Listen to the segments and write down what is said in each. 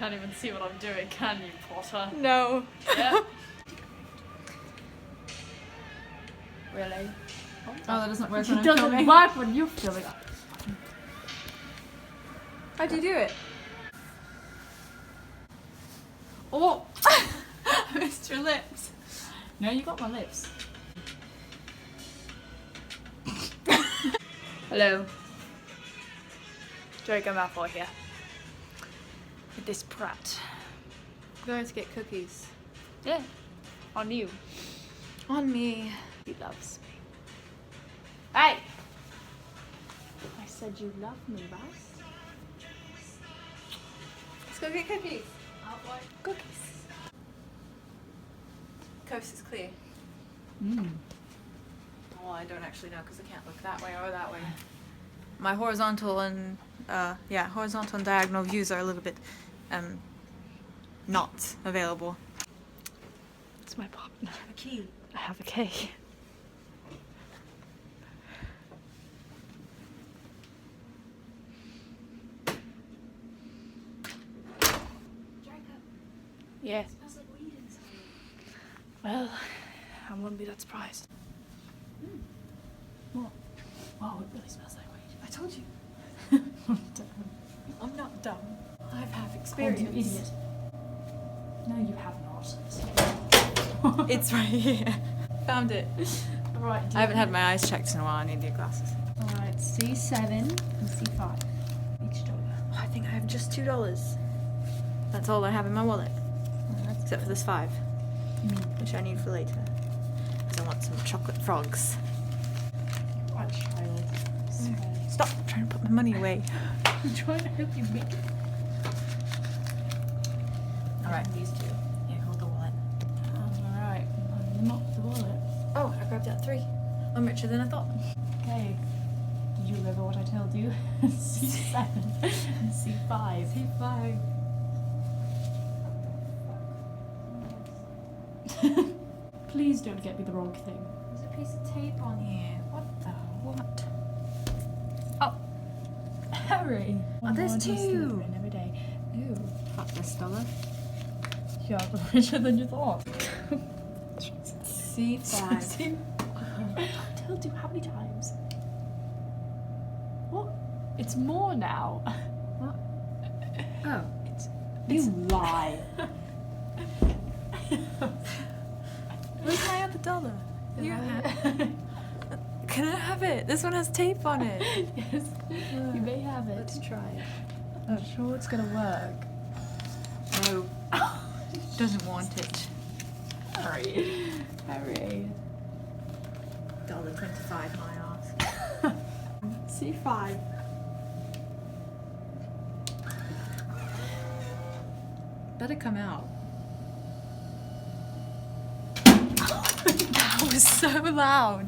can't even see what I'm doing, can you, Potter? No. Yeah. Really? Oh, that doesn't work It when I'm doesn't filming. work when you're filming. How do you do it? Oh! I missed your lips. No, you got my lips. Hello. Draco Malfoy here. With this prat. I'm going to get cookies. Yeah. On you. On me. He loves me. Hey! I said you love me, right? Let's go get cookies. Cookies. Coast is clear. Mmm. Well, I don't actually know because I can't look that way or that way. My horizontal and horizontal and diagonal views are a little bit not available. It's my partner. I have a key. I have a key. Yeah. It smells like weed inside. Well, I wouldn't be that surprised. What? Wow, it really smells like weed. I told you. Damn. I'm not dumb. I've had Oh, experience. you idiot. No, you have not. It's right here. Found it. Right. I haven't had my eyes checked in a while. I need new glasses. Alright, C7 and C5. Each dollar. Oh, I think I have just $2. That's all I have in my wallet. Except for this 5, which I need for later. Because I want some chocolate frogs. What a child. Stop trying to put my money away. I'm trying to help you make it. Alright. These two. Yeah, hold the wallet. Alright. Not the wallet. Oh, I grabbed out 3. I'm richer than I thought. Okay. Did you remember what I told you? C7 and C5. C5. Please don't get me the wrong thing. There's a piece of tape on here. What the what? Oh, Harry. Oh, there's One more two. every day. Ew. Fuck this dollar. You're richer than you thought. C5. I've told you how many times. What? It's more now. What? Oh. You lie. Where's my other dollar? You Can I have it? This one has tape on it. Yes, you may have it. Let's try it. I'm sure it's gonna work. No. Doesn't want it. Harry. Harry. $1.25 my ass. C5. Better come out. That was so loud.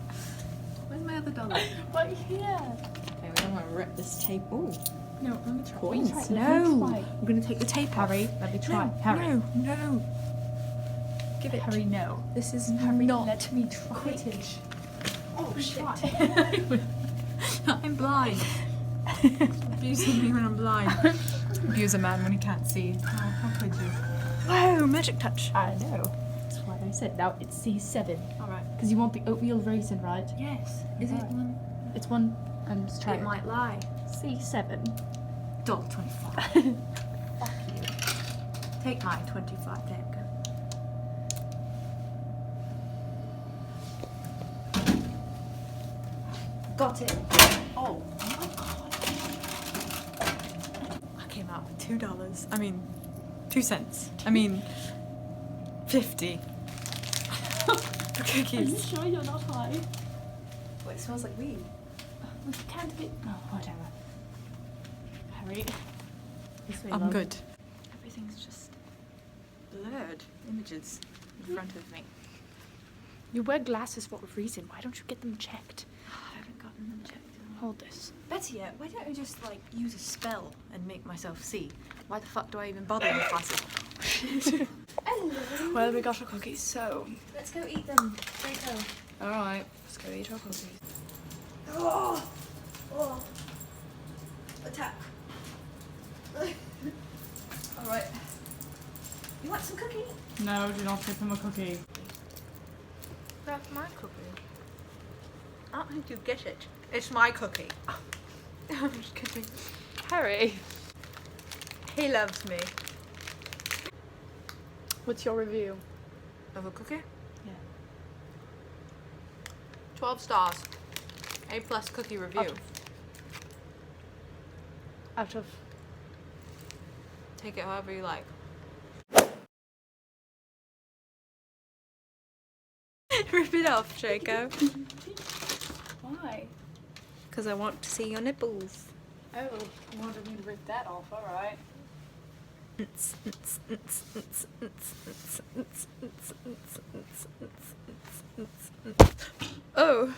Where's my other dollar? Right here. Okay, we don't want to rip this tape. Ooh. No, let me try. Coins. Let me No. try. I'm going to take the tape off. Harry, let me try. No, Harry. no, no. Give it. Harry, no. This is Harry, not let me try. Quidditch. Oh, shit. Try. I'm blind. Abusing me when I'm blind. Abuse a man when he can't see. Oh, how could you? Whoa, magic touch. I know. That's what I said. Now it's C7. Alright. Because you want the oatmeal raisin, right? Yes. Is it Right. one? It's one. I'm just trying. It might lie. C7. $1.25. Fuck you. Take my 25, there you go. Got it. Oh my god. I came out with $2. I mean, 2 cents. I mean, 50. For Are you cookies. sure you're not high? Oh, it smells like weed. We can't be. Oh, whatever. Harry. This way, I'm love. good. Everything's just blurred images in front of me. You wear glasses for a reason. Why don't you get them checked? I haven't gotten them checked. Hold this. Better yet, why don't I just like use a spell and make myself see? Why the fuck do I even bother with glasses? Well, we got our cookies, so. Let's go eat them. Draco. Alright, let's go eat our cookies. Oh! Oh! Attack. Alright. No, do not give him a cookie. That's my cookie. I don't think you get it. It's my cookie. I'm just kidding. Harry, He loves me. what's your review? Of a cookie? Yeah. 12 stars. A+ cookie review. Out of Take it however you like. Rip it off, Draco. Why? Because I want to see your nipples. Oh, you wanted me to rip that off, alright. Oh.